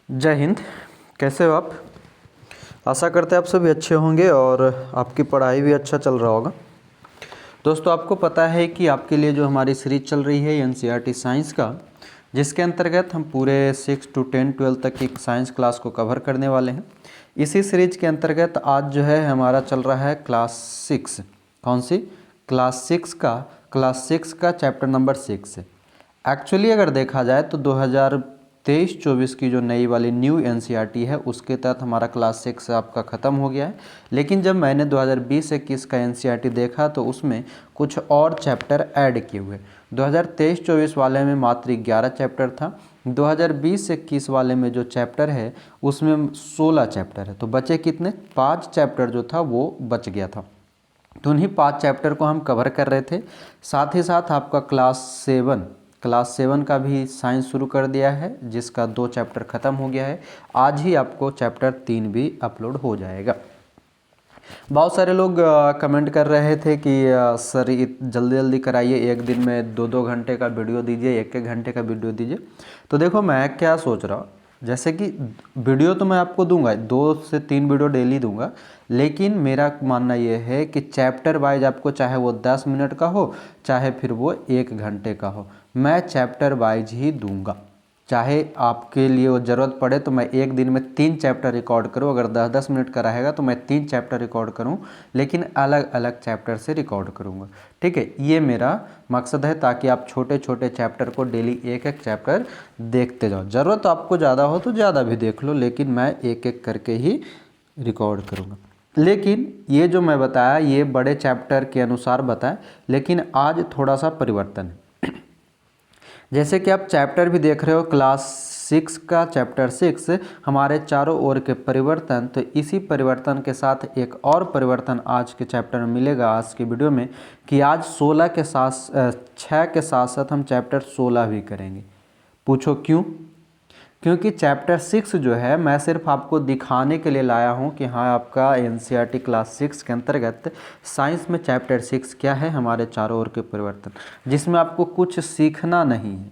जय हिंद। कैसे हो आप? आशा करते हैं आप सभी अच्छे होंगे और आपकी पढ़ाई भी अच्छा चल रहा होगा। दोस्तों, आपको पता है कि आपके लिए जो हमारी सीरीज चल रही है एनसीईआरटी साइंस का, जिसके अंतर्गत हम पूरे 6 to 10 12 तक की साइंस क्लास को कवर करने वाले हैं। इसी सीरीज के अंतर्गत आज जो है हमारा चल रहा है क्लास 6। कौन सी? क्लास 6 का चैप्टर नंबर 6 है। एक्चुअली अगर देखा जाए तो 2023-24 की जो नई वाली न्यू एनसीईआरटी है उसके तहत हमारा क्लास 6 आपका ख़त्म हो गया है। लेकिन जब मैंने 2020-21 का एनसीईआरटी देखा तो उसमें कुछ और चैप्टर ऐड किए हुए। 2023-24 वाले में मात्र 11 चैप्टर था। 2020-21 वाले में जो चैप्टर है उसमें 16 चैप्टर है। तो बचे कितने? 5 चैप्टर जो था वो बच गया था। तो उन्हीं 5 चैप्टर को हम कवर कर रहे थे। साथ ही साथ आपका क्लास 7 का भी साइंस शुरू कर दिया है, जिसका 2 चैप्टर ख़त्म हो गया है। आज ही आपको चैप्टर 3 भी अपलोड हो जाएगा। बहुत सारे लोग कमेंट कर रहे थे कि सर जल्दी जल्दी कराइए, एक दिन में 2-2 घंटे का वीडियो दीजिए, 1-1 घंटे का वीडियो दीजिए। तो देखो, मैं क्या सोच रहा हूँ, जैसे कि वीडियो तो मैं आपको दूंगा, 2 से 3 वीडियो डेली दूंगा। लेकिन मेरा मानना ये है कि चैप्टर वाइज आपको, चाहे वो 10 मिनट का हो चाहे फिर वो 1 घंटे का हो, मैं चैप्टर वाइज ही दूंगा। चाहे आपके लिए वो ज़रूरत पड़े तो मैं एक दिन में 3 चैप्टर रिकॉर्ड करूँ। अगर 10-10 मिनट का रहेगा तो मैं 3 चैप्टर रिकॉर्ड करूँ, लेकिन अलग अलग चैप्टर से रिकॉर्ड करूँगा। ठीक है, ये मेरा मकसद है, ताकि आप छोटे छोटे चैप्टर को डेली एक एक चैप्टर देखते जाओ। ज़रूरत आपको ज़्यादा हो तो ज़्यादा भी देख लो, लेकिन मैं एक एक करके ही रिकॉर्ड करूँगा। लेकिन ये जो मैं बताया ये बड़े चैप्टर के अनुसार बताया, लेकिन आज थोड़ा सा परिवर्तन है। जैसे कि आप चैप्टर भी देख रहे हो, क्लास 6 का चैप्टर 6 हमारे चारों ओर के परिवर्तन। तो इसी परिवर्तन के साथ एक और परिवर्तन आज के चैप्टर में मिलेगा, आज के वीडियो में, कि आज 6 के साथ साथ हम चैप्टर 16 भी करेंगे। पूछो क्यों? क्योंकि चैप्टर 6 जो है मैं सिर्फ आपको दिखाने के लिए लाया हूँ कि हाँ, आपका एनसीईआरटी क्लास 6 के अंतर्गत साइंस में चैप्टर 6 क्या है, हमारे चारों ओर के परिवर्तन, जिसमें आपको कुछ सीखना नहीं है।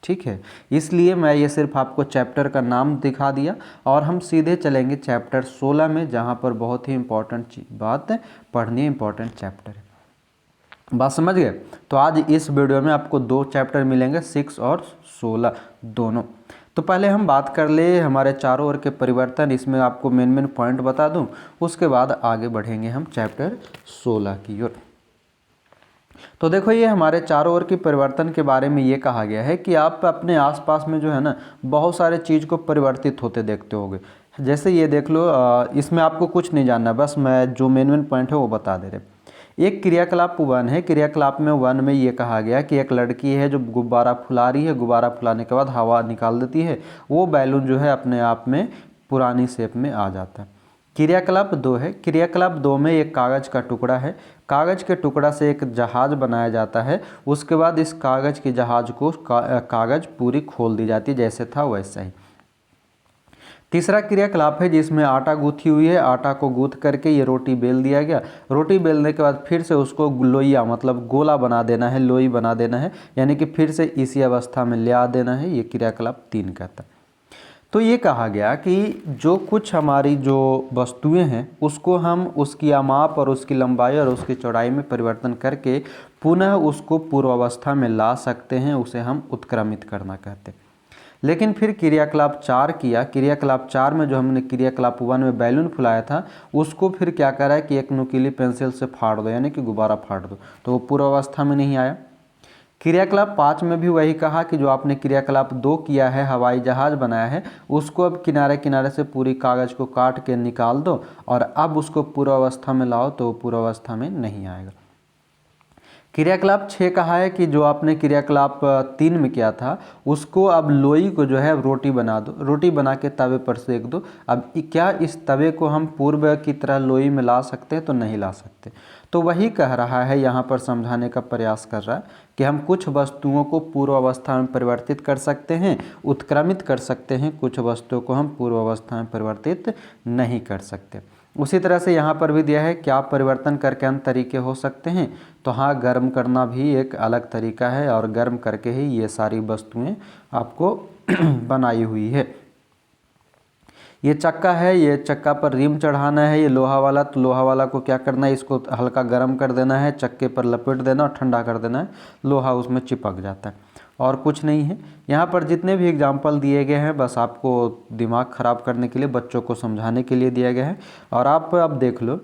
ठीक है, इसलिए मैं ये सिर्फ आपको चैप्टर का नाम दिखा दिया और हम सीधे चलेंगे चैप्टर 16 में, जहाँ पर बहुत ही इंपॉर्टेंट बात पढ़नी है, इंपॉर्टेंट चैप्टर है। बात समझ गए? तो आज इस वीडियो में आपको 2 चैप्टर मिलेंगे, 6 और 16 दोनों। तो पहले हम बात कर ले हमारे चारों ओर के परिवर्तन, इसमें आपको मेन पॉइंट बता दूं, उसके बाद आगे बढ़ेंगे हम चैप्टर 16 की ओर। तो देखो, ये हमारे चारों ओर की परिवर्तन के बारे में ये कहा गया है कि आप अपने आसपास में जो है ना, बहुत सारे चीज़ को परिवर्तित होते देखते होगे। जैसे ये देख लो, इसमें आपको कुछ नहीं जानना, बस मैं जो मेन पॉइंट है वो बता दे रहे। एक क्रियाकलाप 1 है। क्रियाकलाप में 1 में ये कहा गया कि एक लड़की है जो गुब्बारा फुला रही है, गुब्बारा फुलाने के बाद हवा निकाल देती है, वो बैलून जो है अपने आप में पुरानी शेप में आ जाता है। क्रियाकलाप 2 है। क्रियाकलाप 2 में एक कागज़ का टुकड़ा है, कागज़ के टुकड़ा से एक जहाज़ बनाया जाता है, उसके बाद इस कागज़ के जहाज़ को कागज़ पूरी खोल दी जाती है, जैसे था वैसा ही। तीसरा क्रियाकलाप है जिसमें आटा गूंथी हुई है, आटा को गूंथ करके ये रोटी बेल दिया गया। रोटी बेलने के बाद फिर से उसको लोइया मतलब गोला बना देना है, लोई बना देना है, यानी कि फिर से इसी अवस्था में ले आ देना है। ये क्रियाकलाप 3 कहता है। तो ये कहा गया कि जो कुछ हमारी जो वस्तुएं हैं उसको हम उसकी आमाप और उसकी लंबाई और उसकी चौड़ाई में परिवर्तन करके पुनः उसको पूर्वावस्था में ला सकते हैं, उसे हम उत्क्रमित करना कहते हैं। लेकिन फिर क्रियाकलाप 4 किया। क्रियाकलाप 4 में जो हमने क्रियाकलाप 1 में बैलून फुलाया था, उसको फिर क्या करा है कि एक नुकीली पेंसिल से फाड़ दो, यानी कि गुब्बारा फाड़ दो, तो वो पूर्वावस्था में नहीं आया। क्रियाकलाप 5 में भी वही कहा कि जो आपने क्रियाकलाप 2 किया है, हवाई जहाज बनाया है, उसको अब किनारे किनारे से पूरी कागज़ को काट के निकाल दो और अब उसको पूर्वावस्था में लाओ, तो पूर्वावस्था में नहीं आएगा। क्रियाकलाप 6 कहा है कि जो आपने क्रियाकलाप 3 में किया था, उसको अब लोई को जो है रोटी बना दो, रोटी बना के तवे पर सेक दो। अब क्या इस तवे को हम पूर्व की तरह लोई में ला सकते हैं? तो नहीं ला सकते। तो वही कह रहा है, यहाँ पर समझाने का प्रयास कर रहा है कि हम कुछ वस्तुओं को पूर्व अवस्था में परिवर्तित कर सकते हैं, उत्क्रमित कर सकते हैं, कुछ वस्तुओं को हम पूर्व अवस्था में परिवर्तित नहीं कर सकते। उसी तरह से यहाँ पर भी दिया है क्या परिवर्तन करके अन्य तरीके हो सकते हैं। तो हाँ, गर्म करना भी एक अलग तरीका है और गर्म करके ही ये सारी वस्तुएं आपको बनाई हुई है। ये चक्का है, ये चक्का पर रिम चढ़ाना है, ये लोहा वाला, तो लोहा वाला को क्या करना है, इसको हल्का गर्म कर देना है, चक्के पर लपेट देना और ठंडा कर देना है, लोहा उसमें चिपक जाता है, और कुछ नहीं है। यहाँ पर जितने भी एग्जाम्पल दिए गए हैं बस आपको दिमाग ख़राब करने के लिए, बच्चों को समझाने के लिए दिया गया है। और आप अब देख लो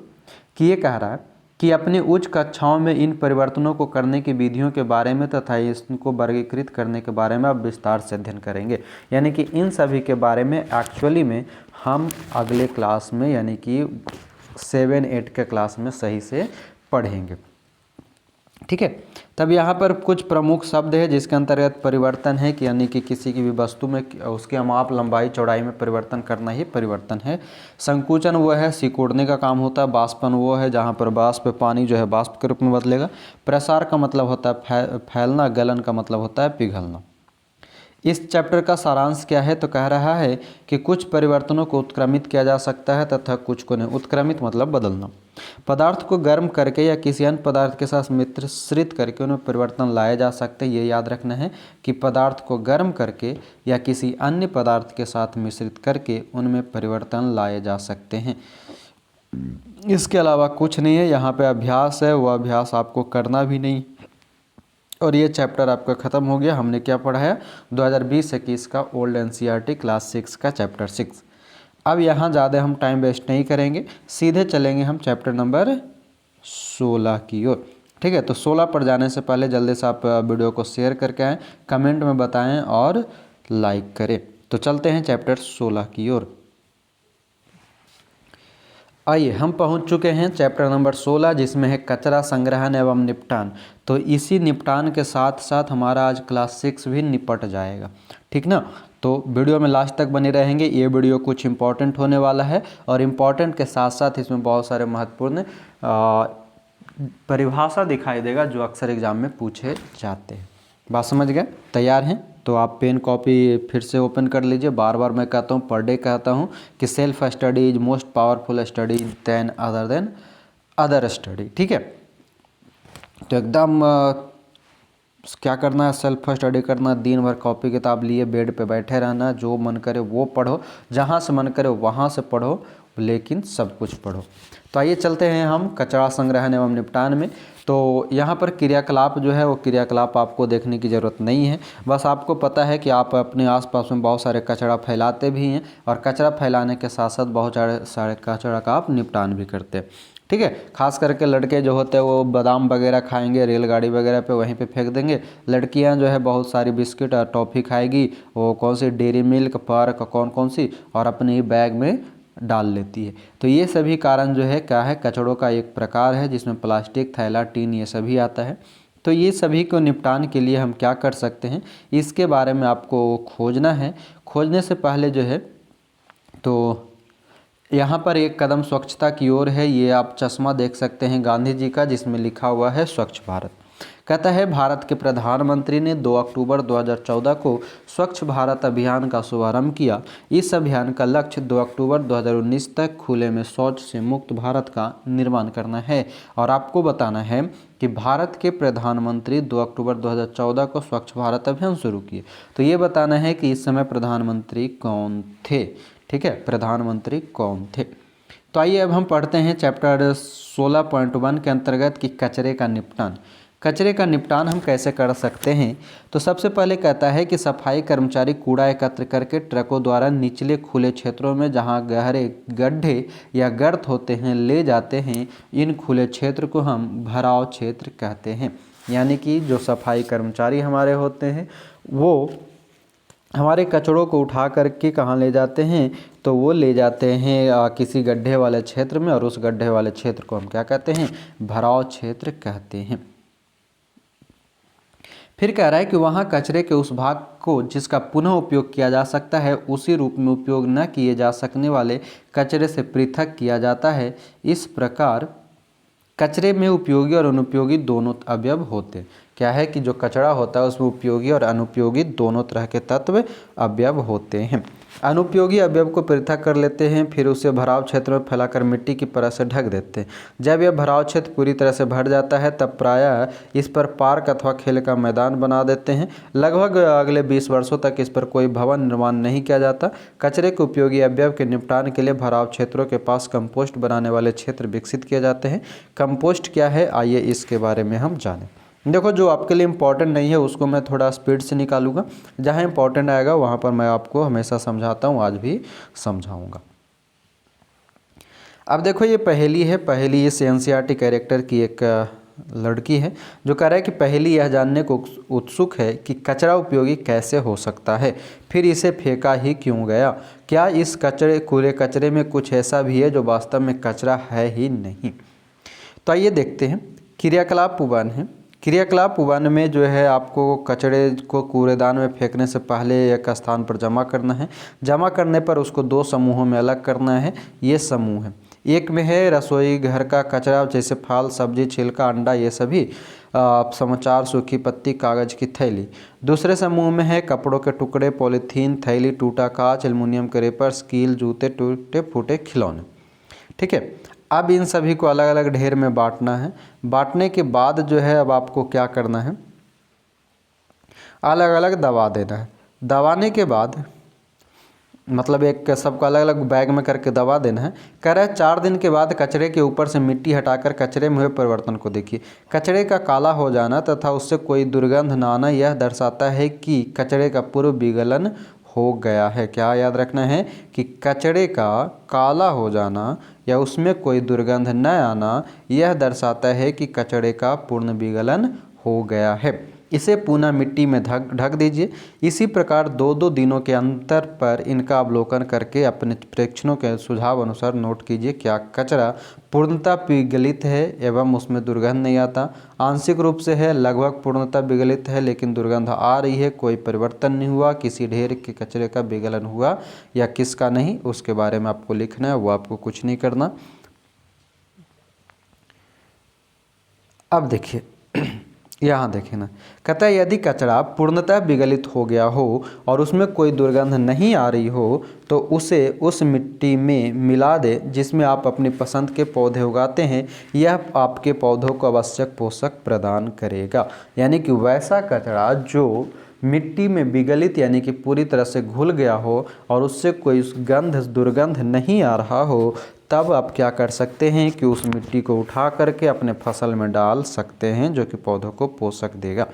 कि ये कह रहा है कि अपनी उच्च कक्षाओं में इन परिवर्तनों को करने की विधियों के बारे में तथा इसको वर्गीकृत करने के बारे में आप विस्तार से अध्ययन करेंगे। यानी कि इन सभी के बारे में एक्चुअली में हम अगले क्लास में यानी कि 7-8 के क्लास में सही से पढ़ेंगे, ठीक है। तब यहाँ पर कुछ प्रमुख शब्द है जिसके अंतर्गत परिवर्तन है कि यानी कि किसी की भी वस्तु में उसके माप, लंबाई, चौड़ाई में परिवर्तन करना ही परिवर्तन है। संकुचन वो है सिकुड़ने का काम होता है। बाष्पन वो है जहाँ पर वाष्प पानी जो है वाष्प के रूप में बदलेगा। प्रसार का मतलब होता है फैलना। गलन का मतलब होता है पिघलना। इस चैप्टर का सारांश क्या है, तो कह रहा है कि कुछ परिवर्तनों को उत्क्रमित किया जा सकता है तथा कुछ को नहीं। उत्क्रमित मतलब बदलना। पदार्थ को गर्म करके या किसी अन्य पदार्थ के साथ मिश्रित करके उनमें परिवर्तन लाए जा सकते हैं। ये याद रखना है कि पदार्थ को गर्म करके या किसी अन्य पदार्थ के साथ मिश्रित करके उनमें परिवर्तन लाए जा सकते हैं। इसके अलावा कुछ नहीं है। यहाँ पे अभ्यास है, वो अभ्यास आपको करना भी नहीं। और ये चैप्टर आपका ख़त्म हो गया। हमने क्या पढ़ा है 2020-21 का ओल्ड एनसीईआरटी क्लास 6 का चैप्टर 6। अब यहाँ ज़्यादा हम टाइम वेस्ट नहीं करेंगे, सीधे चलेंगे हम चैप्टर नंबर 16 की ओर, ठीक है। तो 16 पर जाने से पहले जल्दी से आप वीडियो को शेयर करके आएँ, कमेंट में बताएं और लाइक करें। तो चलते हैं चैप्टर 16 की ओर। आइए हम पहुंच चुके हैं चैप्टर नंबर 16 जिसमें है कचरा संग्रहण एवं निपटान। तो इसी निपटान के साथ साथ हमारा आज क्लास 6 भी निपट जाएगा, ठीक ना। तो वीडियो में लास्ट तक बने रहेंगे। ये वीडियो कुछ इंपॉर्टेंट होने वाला है और इम्पॉर्टेंट के साथ साथ इसमें बहुत सारे महत्वपूर्ण परिभाषा दिखाई देगा जो अक्सर एग्जाम में पूछे जाते हैं। बात समझ गए? तैयार हैं? तो आप पेन कॉपी फिर से ओपन कर लीजिए। बार बार मैं कहता हूँ, पर डे कहता हूँ कि self study is most powerful study than other study, ठीक है। तो एकदम क्या करना है, सेल्फ स्टडी करना, दिन भर कॉपी किताब लिए बेड पे बैठे रहना, जो मन करे वो पढ़ो, जहाँ से मन करे वहाँ से पढ़ो, लेकिन सब कुछ पढ़ो। तो आइए चलते हैं हम कचरा संग्रहण एवं निपटान में। तो यहाँ पर क्रियाकलाप जो है वो क्रियाकलाप आपको देखने की ज़रूरत नहीं है। बस आपको पता है कि आप अपने आसपास में बहुत सारे कचरा फैलाते भी हैं और कचरा फैलाने के साथ साथ बहुत सारे कचरा का आप निपटान भी करते हैं, ठीक है। खास करके लड़के जो होते हैं वो बादाम वगैरह खाएंगे रेलगाड़ी वगैरह पे, वहीं पे फेंक देंगे। लड़कियां जो है बहुत सारी बिस्किट और टॉफ़ी खाएगी, वो कौन सी डेयरी मिल्क, पर्क, कौन सी, और अपने बैग में डाल लेती है। तो ये सभी कारण जो है क्या है, कचड़ों का एक प्रकार है जिसमें प्लास्टिक, थैला, टीन ये सभी आता है। तो ये सभी को निपटान के लिए हम क्या कर सकते हैं, इसके बारे में आपको खोजना है। खोजने से पहले जो है तो यहाँ पर एक कदम स्वच्छता की ओर है। ये आप चश्मा देख सकते हैं गांधी जी का जिसमें लिखा हुआ है स्वच्छ भारत। कहता है भारत के प्रधानमंत्री ने 2 अक्टूबर 2014 को स्वच्छ भारत अभियान का शुभारंभ किया। इस अभियान का लक्ष्य 2 अक्टूबर 2019 तक खुले में शौच से मुक्त भारत का निर्माण करना है। और आपको बताना है कि भारत के प्रधानमंत्री 2 अक्टूबर 2014 को स्वच्छ भारत अभियान शुरू किए। तो ये बताना है कि इस समय प्रधानमंत्री कौन थे, ठीक है, प्रधानमंत्री कौन थे। तो आइए अब हम पढ़ते हैं चैप्टर 16.1 के अंतर्गत कि कचरे का निपटान। कचरे का निपटान हम कैसे कर सकते हैं, तो सबसे पहले कहता है कि सफाई कर्मचारी कूड़ा एकत्र करके ट्रकों द्वारा निचले खुले क्षेत्रों में जहां गहरे गड्ढे या गर्त होते हैं ले जाते हैं। इन खुले क्षेत्र को हम भराव क्षेत्र कहते हैं। यानी कि जो सफाई कर्मचारी हमारे होते हैं वो हमारे कचड़ों को उठा करके कहाँ ले जाते हैं, तो वो ले जाते हैं किसी गड्ढे वाले क्षेत्र में, और उस गड्ढे वाले क्षेत्र को हम क्या कहते हैं, भराव क्षेत्र कहते हैं। फिर कह रहा है कि वहाँ कचरे के उस भाग को जिसका पुनः उपयोग किया जा सकता है उसी रूप में उपयोग न किए जा सकने वाले कचरे से पृथक किया जाता है। इस प्रकार कचरे में उपयोगी और अनुपयोगी दोनों अवयव होते हैं। क्या है कि जो कचरा होता है उसमें उपयोगी और अनुपयोगी दोनों तरह के तत्व अवयव होते हैं। अनुपयोगी अवयव को पृथक कर लेते हैं, फिर उसे भराव क्षेत्र में फैलाकर मिट्टी की परत से ढक देते हैं। जब यह भराव क्षेत्र पूरी तरह से भर जाता है तब प्रायः इस पर पार्क अथवा खेल का मैदान बना देते हैं। लगभग अगले 20 वर्षों तक इस पर कोई भवन निर्माण नहीं किया जाता। कचरे के उपयोगी अवयव के निपटान के लिए भराव क्षेत्रों के पास कंपोस्ट बनाने वाले क्षेत्र विकसित किए जाते हैं। कंपोस्ट क्या है, आइए इसके बारे में हम जानें। देखो, जो आपके लिए इम्पॉर्टेंट नहीं है उसको मैं थोड़ा स्पीड से निकालूंगा, जहाँ इम्पॉर्टेंट आएगा वहाँ पर मैं आपको हमेशा समझाता हूँ, आज भी समझाऊंगा। अब देखो, ये पहेली है। पहेली इस एनसीईआरटी कैरेक्टर की एक लड़की है जो कह रहा है कि पहेली यह जानने को उत्सुक है कि कचरा उपयोगी कैसे हो सकता है, फिर इसे फेंका ही क्यों गया। क्या इस कूड़े कचरे में कुछ ऐसा भी है जो वास्तव में कचरा है ही नहीं। तो आइए देखते हैं। क्रियाकलाप वन है। क्रियाकलाप वन में जो है आपको कचरे को कूड़ेदान में फेंकने से पहले एक स्थान पर जमा करना है। जमा करने पर उसको 2 समूहों में अलग करना है। ये समूह है, एक में है रसोई घर का कचरा जैसे फल सब्जी छिलका अंडा ये सभी, समाचार सूखी पत्ती कागज़ की थैली। दूसरे समूह में है कपड़ों के टुकड़े पॉलीथीन थैली टूटा कांच एल्युमिनियम के रेपर्स कील जूते टूटे फूटे खिलौने। ठीक है, अब इन सभी को अलग अलग ढेर में बांटना है। बांटने के बाद जो है अब आपको क्या करना है, अलग अलग दबा देना है। दबाने के बाद मतलब एक सबको अलग अलग बैग में करके दबा देना है। कह रहा है 4 दिन के बाद कचरे के ऊपर से मिट्टी हटाकर कचरे में हुए परिवर्तन को देखिए। कचरे का काला हो जाना तथा उससे कोई दुर्गंध न आना यह दर्शाता है कि कचरे का पूर्व विगलन हो गया है। क्या याद रखना है कि कचरे का काला हो जाना या उसमें कोई दुर्गंध न आना यह दर्शाता है कि कचरे का पूर्ण विगलन हो गया है। इसे पुनः मिट्टी में ढक दीजिए। इसी प्रकार 2-2 दिनों के अंतर पर इनका अवलोकन करके अपने प्रेक्षणों के सुझाव अनुसार नोट कीजिए क्या कचरा पूर्णतः विगलित है एवं उसमें दुर्गंध नहीं आता, आंशिक रूप से है, लगभग पूर्णतः विगलित है लेकिन दुर्गंध आ रही है, कोई परिवर्तन नहीं हुआ, किसी ढेर के कचरे का विगलन हुआ या किसका नहीं, उसके बारे में आपको लिखना है, वो आपको कुछ नहीं करना। अब देखिए यहाँ देखें ना, कहता है यदि कचरा पूर्णतः विगलित हो गया हो और उसमें कोई दुर्गंध नहीं आ रही हो तो उसे उस मिट्टी में मिला दे जिसमें आप अपनी पसंद के पौधे उगाते हैं। यह आपके पौधों को आवश्यक पोषक प्रदान करेगा। यानी कि वैसा कचरा जो मिट्टी में विगलित यानी कि पूरी तरह से घुल गया हो और उससे कोई दुर्गंध नहीं आ रहा हो, तब आप क्या कर सकते हैं कि उस मिट्टी को उठा करके अपने फसल में डाल सकते हैं जो कि पौधों को पोषक देगा।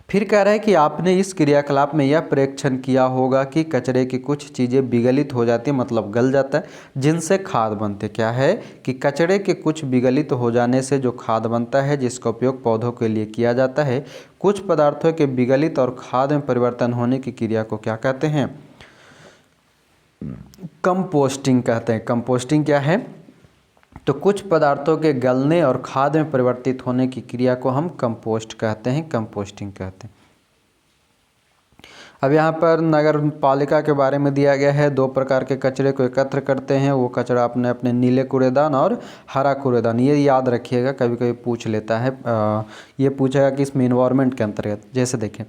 फिर कह रहा है कि आपने इस क्रियाकलाप में यह परीक्षण किया होगा कि कचरे की कुछ चीज़ें विगलित हो जाती है मतलब गल जाता है जिनसे खाद बनते। क्या है कि कचरे के कुछ विगलित हो जाने से जो खाद बनता है जिसका उपयोग पौधों के लिए किया जाता है। कुछ पदार्थों के विगलित और खाद में परिवर्तन होने की क्रिया को क्या कहते हैं, कंपोस्टिंग कहते हैं। कंपोस्टिंग क्या है, तो कुछ पदार्थों के गलने और खाद में परिवर्तित होने की क्रिया को हम कंपोस्ट कहते हैं, कंपोस्टिंग कहते हैं। अब यहाँ पर नगर पालिका के बारे में दिया गया है। 2 प्रकार के कचरे को एकत्र करते हैं, वो कचरा अपने नीले कूड़ेदान और हरा कूड़ेदान। ये याद रखिएगा, कभी कभी पूछ लेता है, ये पूछेगा कि इसमें इन्वायरमेंट के अंतर्गत। जैसे देखें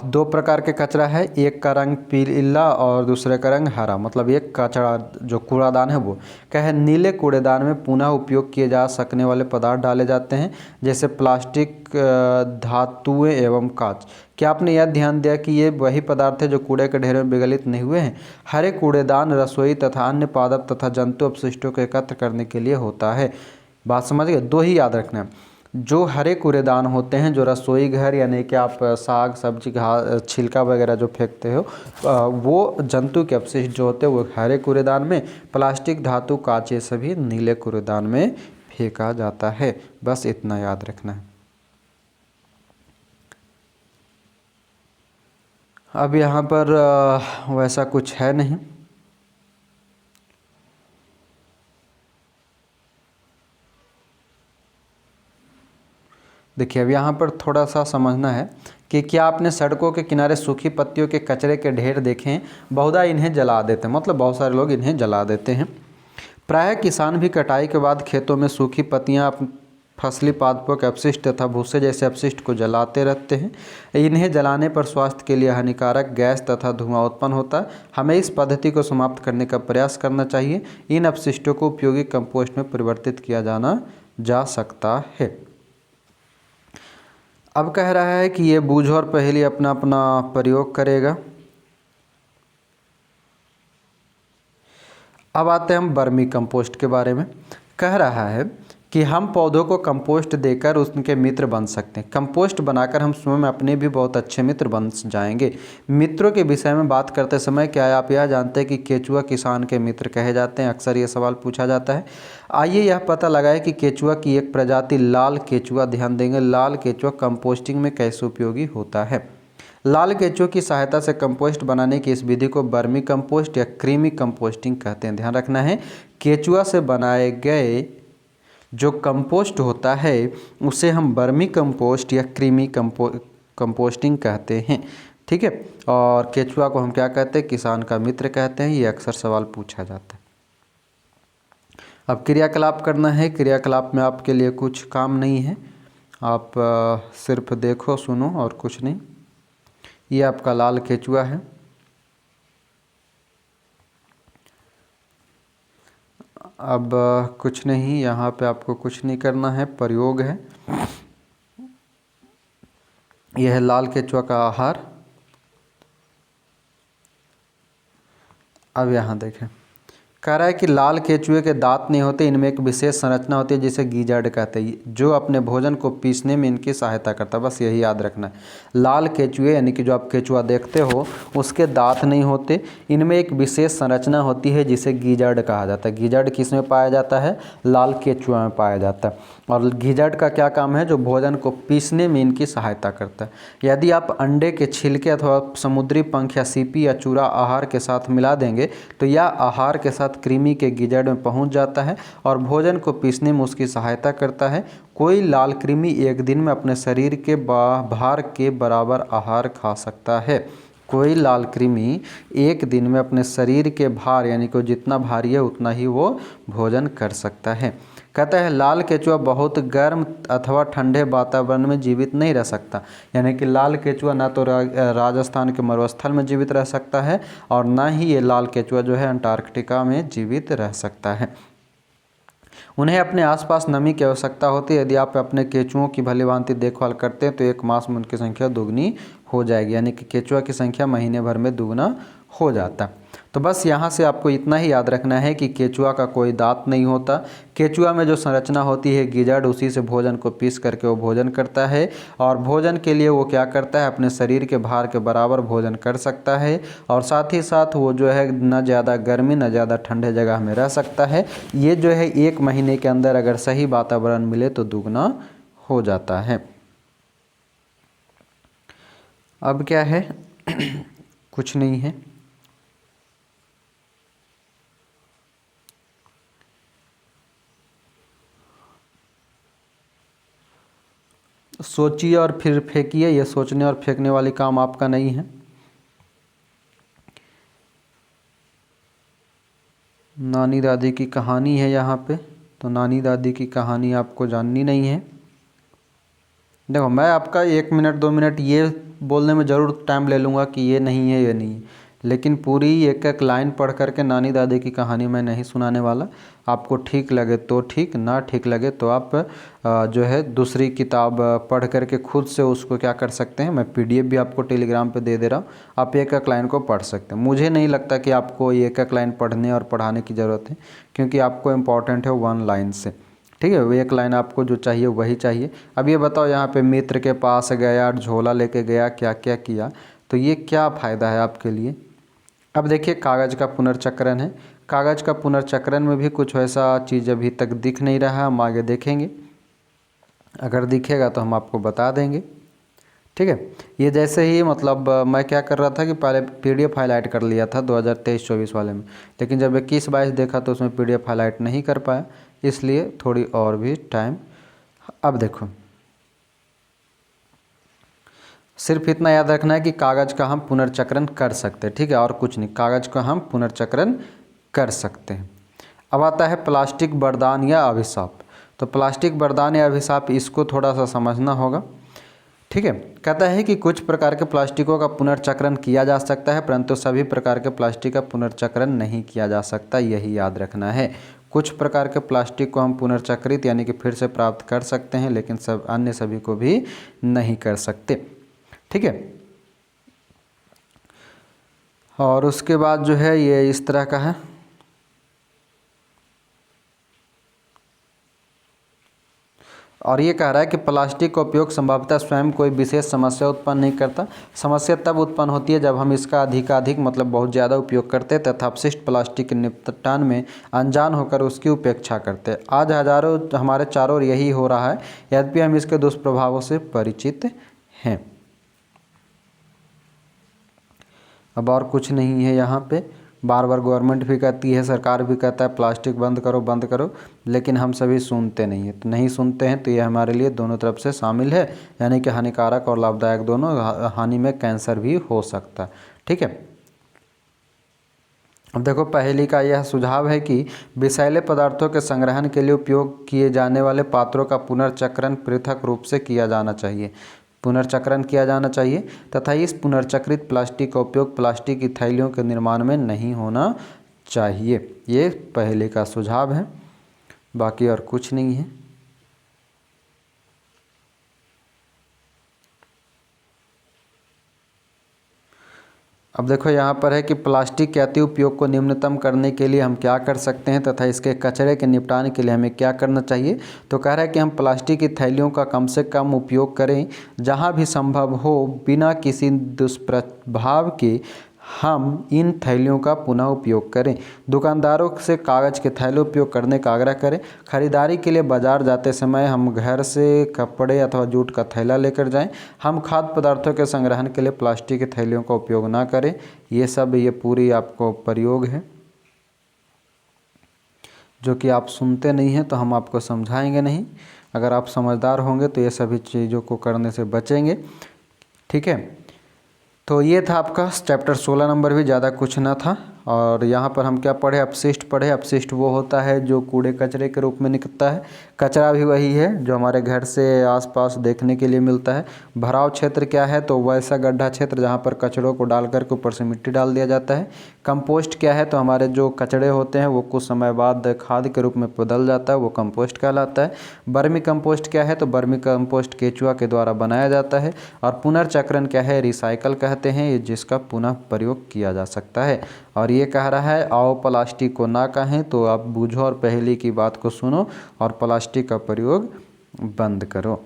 2 प्रकार के कचरा है, एक का रंग पीला और दूसरे का रंग हरा। मतलब एक कचरा जो कूड़ादान है वो क्या है, नीले कूड़ेदान में पुनः उपयोग किए जा सकने वाले पदार्थ डाले जाते हैं जैसे प्लास्टिक धातुएं एवं कांच। क्या आपने यह ध्यान दिया कि ये वही पदार्थ है जो कूड़े के ढेर में विगलित नहीं हुए हैं। हरे कूड़ेदान रसोई तथा अन्य पादप तथा जंतु अपशिष्टों को एकत्र करने के लिए होता है। बात समझ गए, 2 ही याद रखना है। जो हरे कूड़ेदान होते हैं जो रसोई घर यानी कि आप साग सब्जी घास छिलका वगैरह जो फेंकते हो, वो जंतु के अपशिष्ट जो होते हैं वो हरे कूड़ेदान में, प्लास्टिक धातु कांच ये सभी नीले कूड़ेदान में फेंका जाता है। बस इतना याद रखना है। अब यहाँ पर वैसा कुछ है नहीं। देखिए अब यहाँ पर थोड़ा सा समझना है कि क्या आपने सड़कों के किनारे सूखी पत्तियों के कचरे के ढेर देखे हैं। बहुधा इन्हें जला देते हैं, मतलब बहुत सारे लोग इन्हें जला देते हैं। प्रायः किसान भी कटाई के बाद खेतों में सूखी पत्तियाँ फसली पादपों के अपशिष्ट तथा भूसे जैसे अपशिष्ट को जलाते रहते हैं। इन्हें जलाने पर स्वास्थ्य के लिए हानिकारक गैस तथा धुआं उत्पन्न होता है। हमें इस पद्धति को समाप्त करने का प्रयास करना चाहिए। इन अपशिष्टों को उपयोगी कंपोस्ट में परिवर्तित किया जा सकता है। अब कह रहा है कि ये बूझो और पहेली अपना अपना प्रयोग करेगा। अब आते हैं हम वर्मी कंपोस्ट के बारे में। कह रहा है कि हम पौधों को कंपोस्ट देकर उनके मित्र बन सकते हैं। कंपोस्ट बनाकर हम स्वयं अपने भी बहुत अच्छे मित्र बन जाएंगे। मित्रों के विषय में बात करते समय क्या आप यह जानते हैं कि केचुआ किसान के मित्र कहे जाते हैं? अक्सर ये सवाल पूछा जाता है। आइए यह पता लगाएं कि केचुआ की एक प्रजाति लाल केचुआ, ध्यान देंगे, लाल केचुआ कंपोस्टिंग में कैसे उपयोगी होता है। लाल केचुए की सहायता से कंपोस्ट बनाने की इस विधि को वर्मी कंपोस्ट या क्रीमी कंपोस्टिंग कहते हैं। ध्यान रखना है, केचुआ से बनाए गए जो कंपोस्ट होता है उसे हम वर्मी कंपोस्ट या क्रीमी कंपोस्टिंग कहते हैं। ठीक है, और केचुआ को हम क्या कहते हैं? किसान का मित्र कहते हैं। ये अक्सर सवाल पूछा जाता है। अब क्रियाकलाप करना है। क्रियाकलाप में आपके लिए कुछ काम नहीं है, आप सिर्फ देखो सुनो और कुछ नहीं। ये आपका लाल केचुआ है। अब कुछ नहीं, यहाँ पे आपको कुछ नहीं करना है, प्रयोग है। यह है लाल केचुआ का आहार। अब यहाँ देखें, कह रहा है कि लाल केचुए के दांत नहीं होते, इनमें एक विशेष संरचना होती है जिसे गीजड़ कहते हैं, जो अपने भोजन को पीसने में इनकी सहायता करता है। बस यही याद रखना है। लाल केचुए यानी कि जो आप केचुआ देखते हो उसके दांत नहीं होते, इनमें एक विशेष संरचना होती है जिसे गीजड़ कहा जाता है। गीजड़ किस में पाया जाता है? लाल केचुआ में पाया जाता है। और गीजड़ का क्या काम है? जो भोजन को पीसने में इनकी सहायता करता है। यदि आप अंडे के छिलके अथवा समुद्री पंख या सीपी या चूरा आहार के साथ मिला देंगे तो यह आहार के साथ कृमि के गीजड़ में पहुंच जाता है और भोजन को पीसने में उसकी सहायता करता है। कोई लाल कृमि एक दिन में अपने शरीर के भार के बराबर आहार खा सकता है। कोई लाल कृमि एक दिन में अपने शरीर के भार यानी कि जितना भारी है उतना ही वो भोजन कर सकता है। कहता है लाल केचुआ बहुत गर्म अथवा ठंडे वातावरण में जीवित नहीं रह सकता, यानी कि लाल केचुआ ना तो राजस्थान के मरुस्थल में जीवित रह सकता है और ना ही ये लाल केचुआ जो है अंटार्कटिका में जीवित रह सकता है। उन्हें अपने आसपास नमी की आवश्यकता होती है। यदि आप अपने केचुओं की भलीभांति देखभाल करते हैं तो एक मास में उनकी संख्या दुगनी हो जाएगी, यानी कि केचुआ की संख्या महीने भर में दुगना हो जाता है। तो बस यहाँ से आपको इतना ही याद रखना है कि केचुआ का कोई दांत नहीं होता। केचुआ में जो संरचना होती है गीजड़, उसी से भोजन को पीस करके वो भोजन करता है और भोजन के लिए वो क्या करता है? अपने शरीर के भार के बराबर भोजन कर सकता है और साथ ही साथ वो जो है न ज़्यादा गर्मी न ज़्यादा ठंडे जगह में रह सकता है। ये जो है एक महीने के अंदर अगर सही वातावरण मिले तो दुगना हो जाता है। अब क्या है? कुछ नहीं है। सोचिए और फिर फेंकिए, ये सोचने और फेंकने वाली काम आपका नहीं है। नानी दादी की कहानी है यहाँ पे, तो नानी दादी की कहानी आपको जाननी नहीं है। देखो, मैं आपका 1 मिनट 2 मिनट ये बोलने में ज़रूर टाइम ले लूँगा कि ये नहीं है ये नहीं है, लेकिन पूरी एक एक लाइन पढ़ करके नानी दादी की कहानी मैं नहीं सुनाने वाला। आपको ठीक लगे तो ठीक, ना ठीक लगे तो आप जो है दूसरी किताब पढ़ करके खुद से उसको क्या कर सकते हैं। मैं PDF भी आपको टेलीग्राम पे दे दे रहा हूँ, आप एक एक लाइन को पढ़ सकते हैं। मुझे नहीं लगता कि आपको एक एक लाइन पढ़ने और पढ़ाने की ज़रूरत है, क्योंकि आपको इम्पॉर्टेंट है 1 लाइन से। ठीक है, वो 1 लाइन आपको जो चाहिए वही चाहिए। अब ये बताओ, यहाँ पे मित्र के पास गया, झोला लेके गया, क्या क्या किया, तो ये क्या फ़ायदा है आपके लिए। अब देखिए, कागज़ का पुनर्चक्रण है। कागज़ का पुनर्चक्रण में भी कुछ ऐसा चीज़ अभी तक दिख नहीं रहा है, हम आगे देखेंगे। अगर दिखेगा तो हम आपको बता देंगे। ठीक है, ये जैसे ही मतलब मैं क्या कर रहा था कि पहले PDF हाईलाइट कर लिया था 2023-24 वाले में, लेकिन जब 21-22 देखा तो उसमें PDF हाईलाइट नहीं कर पाया, इसलिए थोड़ी और भी टाइम। अब देखो, सिर्फ इतना याद रखना है कि कागज़ का हम पुनर्चक्रण कर सकते हैं। ठीक है, और कुछ नहीं, कागज़ का हम पुनर्चक्रण कर सकते हैं। अब आता है प्लास्टिक वरदान या अभिशाप। तो प्लास्टिक वरदान या अभिशाप, इसको थोड़ा सा समझना होगा। ठीक है, कहता है कि कुछ प्रकार के प्लास्टिकों का पुनर्चक्रण किया जा सकता है, परंतु सभी प्रकार के प्लास्टिक का पुनर्चक्रण नहीं किया जा सकता, यही याद रखना है। कुछ प्रकार के प्लास्टिक को हम पुनर्चक्रित यानी कि फिर से प्राप्त कर सकते हैं, लेकिन सब अन्य सभी को भी नहीं कर सकते। ठीक है, और उसके बाद जो है ये इस तरह का है। और ये कह रहा है कि प्लास्टिक का उपयोग संभवतः स्वयं कोई विशेष समस्या उत्पन्न नहीं करता। समस्या तब उत्पन्न होती है जब हम इसका अधिकाधिक मतलब बहुत ज़्यादा उपयोग करते हैं तथा अपशिष्ट प्लास्टिक के निपटान में अनजान होकर उसकी उपेक्षा करते हैं। आज हजारों हमारे चारों ओर यही हो रहा है, यद्यपि हम इसके दुष्प्रभावों से परिचित हैं। अब और कुछ नहीं है यहाँ पे। बार बार गवर्नमेंट भी कहती है, सरकार भी कहता है प्लास्टिक बंद करो, लेकिन हम सभी सुनते नहीं हैं। तो नहीं सुनते हैं तो ये हमारे लिए दोनों तरफ से शामिल है, यानी कि हानिकारक और लाभदायक दोनों। हानि में कैंसर भी हो सकता है। ठीक है, अब देखो पहेली का यह सुझाव है कि विषैले पदार्थों के संग्रहण के लिए उपयोग किए जाने वाले पात्रों का पुनर्चक्रण पृथक रूप से किया जाना चाहिए तथा इस पुनर्चक्रित प्लास्टिक का उपयोग प्लास्टिक की थैलियों के निर्माण में नहीं होना चाहिए। ये पहले का सुझाव है, बाकी और कुछ नहीं है। अब देखो यहाँ पर है कि प्लास्टिक के अति उपयोग को न्यूनतम करने के लिए हम क्या कर सकते हैं तथा इसके कचरे के निपटान के लिए हमें क्या करना चाहिए। तो कह रहा है कि हम प्लास्टिक की थैलियों का कम से कम उपयोग करें, जहाँ भी संभव हो बिना किसी दुष्प्रभाव के हम इन थैलियों का पुनः उपयोग करें। दुकानदारों से कागज़ के थैले उपयोग करने का आग्रह करें। खरीदारी के लिए बाजार जाते समय हम घर से कपड़े अथवा जूट का थैला लेकर जाएं। हम खाद्य पदार्थों के संग्रहण के लिए प्लास्टिक की थैलियों का उपयोग ना करें। ये पूरी आपको प्रयोग है जो कि आप सुनते नहीं हैं, तो हम आपको समझाएंगे नहीं। अगर आप समझदार होंगे तो ये सभी चीज़ों को करने से बचेंगे। ठीक है, तो ये था आपका चैप्टर 16 नंबर, भी ज़्यादा कुछ ना था। और यहाँ पर हम क्या पढ़े, अपशिष्ट पढ़े। अपशिष्ट वो होता है जो कूड़े कचरे के रूप में निकलता है। कचरा भी वही है जो हमारे घर से आसपास देखने के लिए मिलता है। भराव क्षेत्र क्या है, तो वैसा गड्ढा क्षेत्र जहाँ पर कचड़ों को डाल करके ऊपर से मिट्टी डाल दिया जाता है। कंपोस्ट क्या है, तो हमारे जो कचड़े होते हैं वो कुछ समय बाद खाद के रूप में बदल जाता है, वो कंपोस्ट कहलाता है। बर्मी कंपोस्ट क्या है, तो बर्मी कंपोस्ट केचुआ के द्वारा बनाया जाता है। और पुनर्चक्रण क्या है, रिसाइकल कहते हैं, जिसका पुनः प्रयोग किया जा सकता है। और ये कह रहा है आओ प्लास्टिक को ना कहें, तो आप बूझो और पहले की बात को सुनो और प्लास्टिक का प्रयोग बंद करो।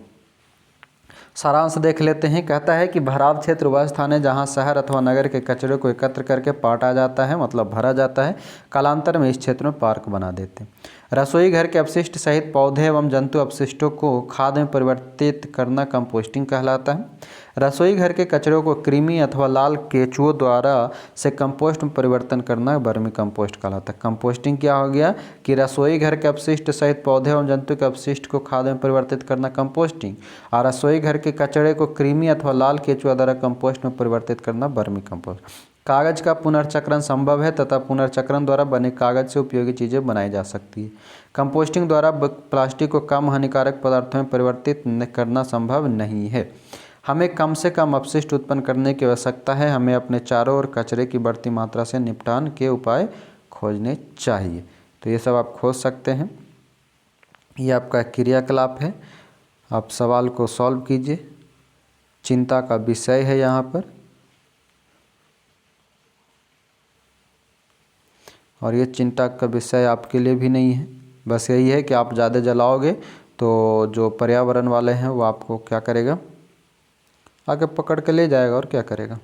सारांश देख लेते हैं। कहता है कि भराव क्षेत्र वह स्थान है जहां शहर अथवा नगर के कचरे को एकत्र करके पाटा जाता है, मतलब भरा जाता है। कालांतर में इस क्षेत्र में पार्क बना देते हैं। रसोई घर के अपशिष्ट सहित पौधे एवं जंतु अपशिष्टों को खाद में परिवर्तित करना कंपोस्टिंग कहलाता है। रसोई घर के कचरों को कृमि अथवा लाल केचुओं द्वारा से कंपोस्ट में परिवर्तन करना वर्मी कंपोस्ट कहलाता है। कंपोस्टिंग क्या हो गया कि रसोई घर के अपशिष्ट सहित पौधे एवं जंतु के अपशिष्ट को खाद में परिवर्तित करना कंपोस्टिंग, और रसोई घर के कचरे को कृमि अथवा लाल केचुआ द्वारा कंपोस्ट में परिवर्तित करना वर्मी कंपोस्ट। कागज़ का पुनर्चक्रण संभव है तथा पुनर्चक्रण द्वारा बने कागज़ से उपयोगी चीज़ें बनाई जा सकती है। कंपोस्टिंग द्वारा प्लास्टिक को कम हानिकारक पदार्थों में परिवर्तित करना संभव नहीं है। हमें कम से कम अपशिष्ट उत्पन्न करने की आवश्यकता है। हमें अपने चारों ओर कचरे की बढ़ती मात्रा से निपटान के उपाय खोजने चाहिए। तो ये सब आप खोज सकते हैं। ये आपका क्रियाकलाप है, आप सवाल को सॉल्व कीजिए। चिंता का विषय है यहाँ पर, और ये चिंता का विषय आपके लिए भी नहीं है। बस यही है कि आप ज़्यादा जलाओगे तो जो पर्यावरण वाले हैं वो आपको क्या करेगा, आगे पकड़ के ले जाएगा और क्या करेगा।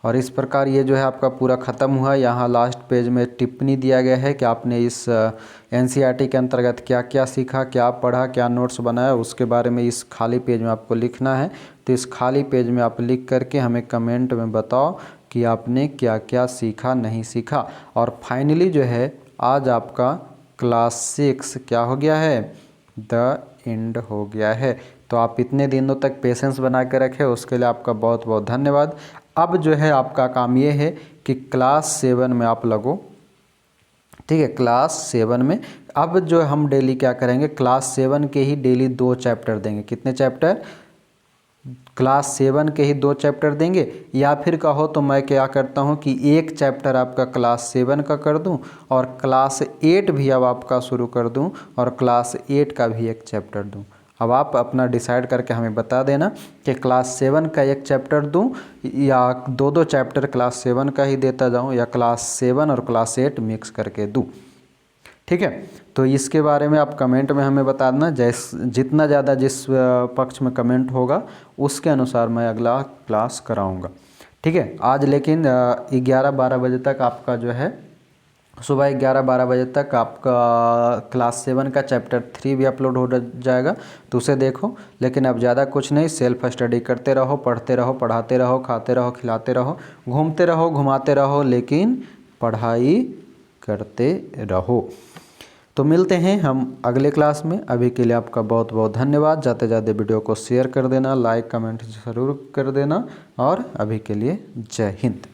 और इस प्रकार ये जो है आपका पूरा ख़त्म हुआ। यहाँ लास्ट पेज में टिप्पणी दिया गया है कि आपने इस एनसीईआरटी के अंतर्गत क्या क्या सीखा, क्या पढ़ा, क्या नोट्स बनाया, उसके बारे में इस खाली पेज में आपको लिखना है। तो इस खाली पेज में आप लिख करके हमें कमेंट में बताओ कि आपने क्या क्या सीखा, नहीं सीखा। और फाइनली जो है आज आपका क्लास 6 क्या हो गया है, द एंड हो गया है। तो आप इतने दिनों तक पेशेंस बना के रखे, उसके लिए आपका बहुत बहुत धन्यवाद। अब जो है आपका काम ये है कि क्लास 7 में आप लोगों, ठीक है, क्लास 7 में अब जो हम डेली क्या करेंगे, क्लास 7 के ही डेली 2 चैप्टर देंगे। कितने चैप्टर? क्लास 7 के ही 2 चैप्टर देंगे, या फिर कहो तो मैं क्या करता हूँ कि एक चैप्टर आपका क्लास 7 का कर दूँ और क्लास 8 भी अब आपका शुरू कर दूँ और क्लास 8 का भी एक चैप्टर दूँ। अब आप अपना डिसाइड करके हमें बता देना कि क्लास 7 का एक चैप्टर दूँ या 2-2 चैप्टर क्लास 7 का ही देता जाऊँ, या क्लास 7 और क्लास 8 मिक्स करके दूँ। ठीक है, तो इसके बारे में आप कमेंट में हमें बता देना। जितना ज़्यादा जिस पक्ष में कमेंट होगा उसके अनुसार मैं अगला क्लास कराऊंगा। ठीक है, आज लेकिन 11-12 बजे तक आपका जो है, सुबह 11-12 बजे तक आपका क्लास 7 का चैप्टर 3 भी अपलोड हो जाएगा, तो उसे देखो। लेकिन अब ज़्यादा कुछ नहीं, सेल्फ स्टडी करते रहो, पढ़ते रहो, पढ़ाते रहो, खाते रहो, खिलाते रहो, घूमते रहो, घुमाते रहो, लेकिन पढ़ाई करते रहो। तो मिलते हैं हम अगले क्लास में। अभी के लिए आपका बहुत बहुत धन्यवाद। जाते जाते वीडियो को शेयर कर देना, लाइक कमेंट ज़रूर कर देना, और अभी के लिए जय हिंद।